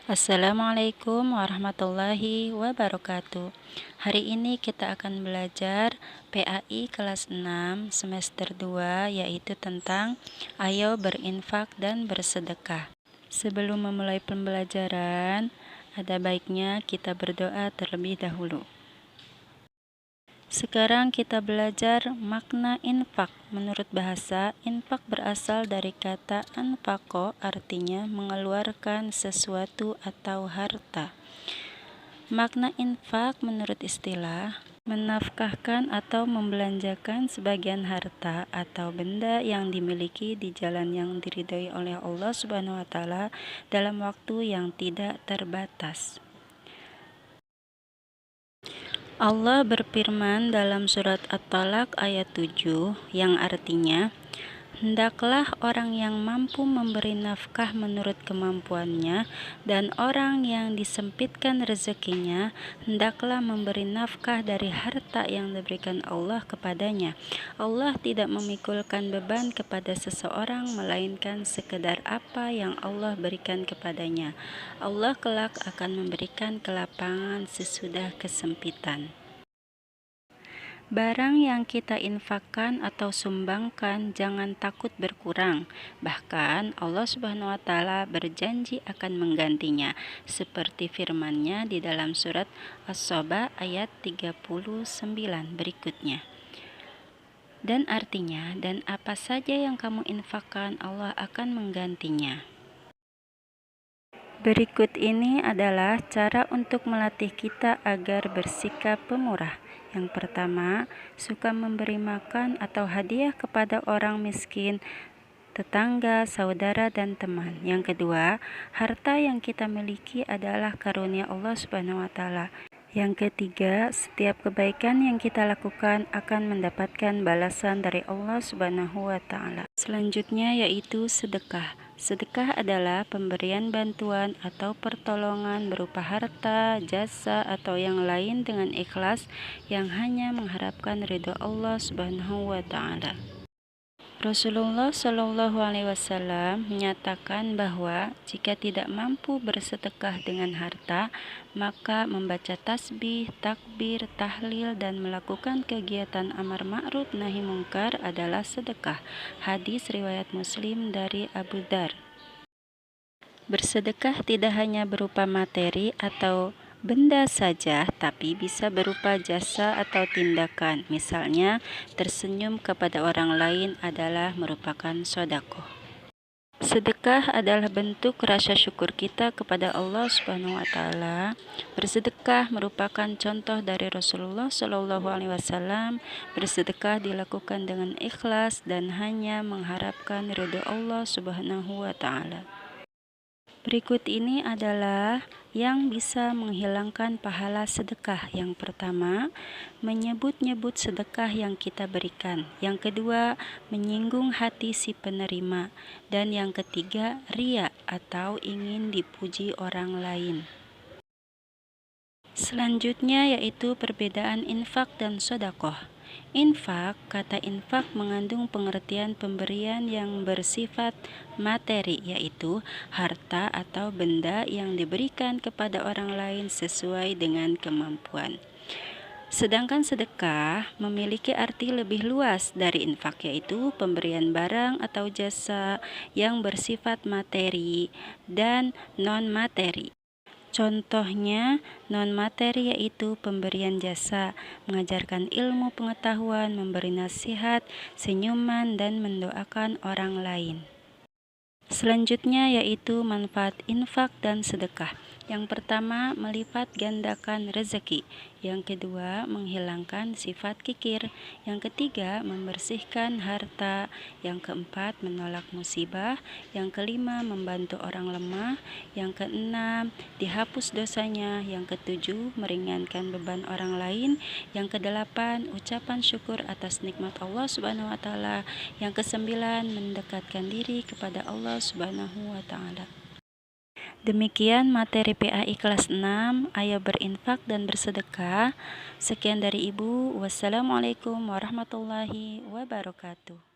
Assalamualaikum warahmatullahi wabarakatuh. Hari ini kita akan belajar PAI kelas 6 semester 2, yaitu tentang ayo berinfak dan bersedekah. Sebelum memulai pembelajaran, ada baiknya kita berdoa terlebih dahulu. Sekarang kita belajar makna infak. Menurut bahasa, infak berasal dari kata anfaqo, artinya mengeluarkan sesuatu atau harta. Makna infak menurut istilah, menafkahkan atau membelanjakan sebagian harta atau benda yang dimiliki di jalan yang diridhoi oleh Allah Subhanahu wa taala dalam waktu yang tidak terbatas. Allah berfirman dalam surat At-Talaq ayat 7 yang artinya, hendaklah orang yang mampu memberi nafkah menurut kemampuannya dan orang yang disempitkan rezekinya hendaklah memberi nafkah dari harta yang diberikan Allah kepadanya. Allah tidak memikulkan beban kepada seseorang melainkan sekedar apa yang Allah berikan kepadanya. Allah kelak akan memberikan kelapangan sesudah kesempitan. Barang yang kita infakkan atau sumbangkan jangan takut berkurang. Bahkan Allah Subhanahu wa taala berjanji akan menggantinya, seperti firman-Nya di dalam surat As-Saba ayat 39 berikutnya. Dan artinya, dan apa saja yang kamu infakkan Allah akan menggantinya. Berikut ini adalah cara untuk melatih kita agar bersikap pemurah. Yang pertama, suka memberi makan atau hadiah kepada orang miskin, tetangga, saudara, dan teman. Yang kedua, harta yang kita miliki adalah karunia Allah Subhanahu wa taala. Yang ketiga, setiap kebaikan yang kita lakukan akan mendapatkan balasan dari Allah Subhanahu wa taala. Selanjutnya yaitu sedekah. Sedekah adalah pemberian bantuan atau pertolongan berupa harta, jasa, atau yang lain dengan ikhlas yang hanya mengharapkan ridho Allah Subhanahu wa taala. Rasulullah Shallallahu Alaihi Wasallam menyatakan bahwa jika tidak mampu bersedekah dengan harta, maka membaca tasbih, takbir, tahlil, dan melakukan kegiatan amar ma'ruf nahi mungkar adalah sedekah. Hadis riwayat Muslim dari Abu Dzar. Bersedekah tidak hanya berupa materi atau benda saja, tapi bisa berupa jasa atau tindakan. Misalnya, tersenyum kepada orang lain adalah merupakan sedekah. Sedekah adalah bentuk rasa syukur kita kepada Allah Subhanahu wa taala. Bersedekah merupakan contoh dari Rasulullah Shallallahu alaihi wasallam. Bersedekah dilakukan dengan ikhlas dan hanya mengharapkan ridho Allah Subhanahu wa taala. Berikut ini adalah yang bisa menghilangkan pahala sedekah. Yang pertama, menyebut-nyebut sedekah yang kita berikan. Yang kedua, menyinggung hati si penerima. Dan yang ketiga, ria atau ingin dipuji orang lain. Selanjutnya yaitu perbedaan infak dan sedekah. Infak, kata infak mengandung pengertian pemberian yang bersifat materi, yaitu harta atau benda yang diberikan kepada orang lain sesuai dengan kemampuan. Sedangkan sedekah memiliki arti lebih luas dari infak, yaitu pemberian barang atau jasa yang bersifat materi dan non-materi. Contohnya non-materi yaitu pemberian jasa, mengajarkan ilmu pengetahuan, memberi nasihat, senyuman, dan mendoakan orang lain. Selanjutnya yaitu manfaat infak dan sedekah. Yang pertama, melipat gandakan rezeki. Yang kedua, menghilangkan sifat kikir. Yang ketiga, membersihkan harta. Yang keempat, menolak musibah. Yang kelima, membantu orang lemah. Yang keenam, dihapus dosanya. Yang ketujuh, meringankan beban orang lain. Yang kedelapan, ucapan syukur atas nikmat Allah Subhanahu wa taala. Yang kesembilan, mendekatkan diri kepada Allah Subhanahu wa taala. Demikian materi PAI kelas 6, ayo berinfak dan bersedekah. Sekian dari Ibu. Wassalamualaikum warahmatullahi wabarakatuh.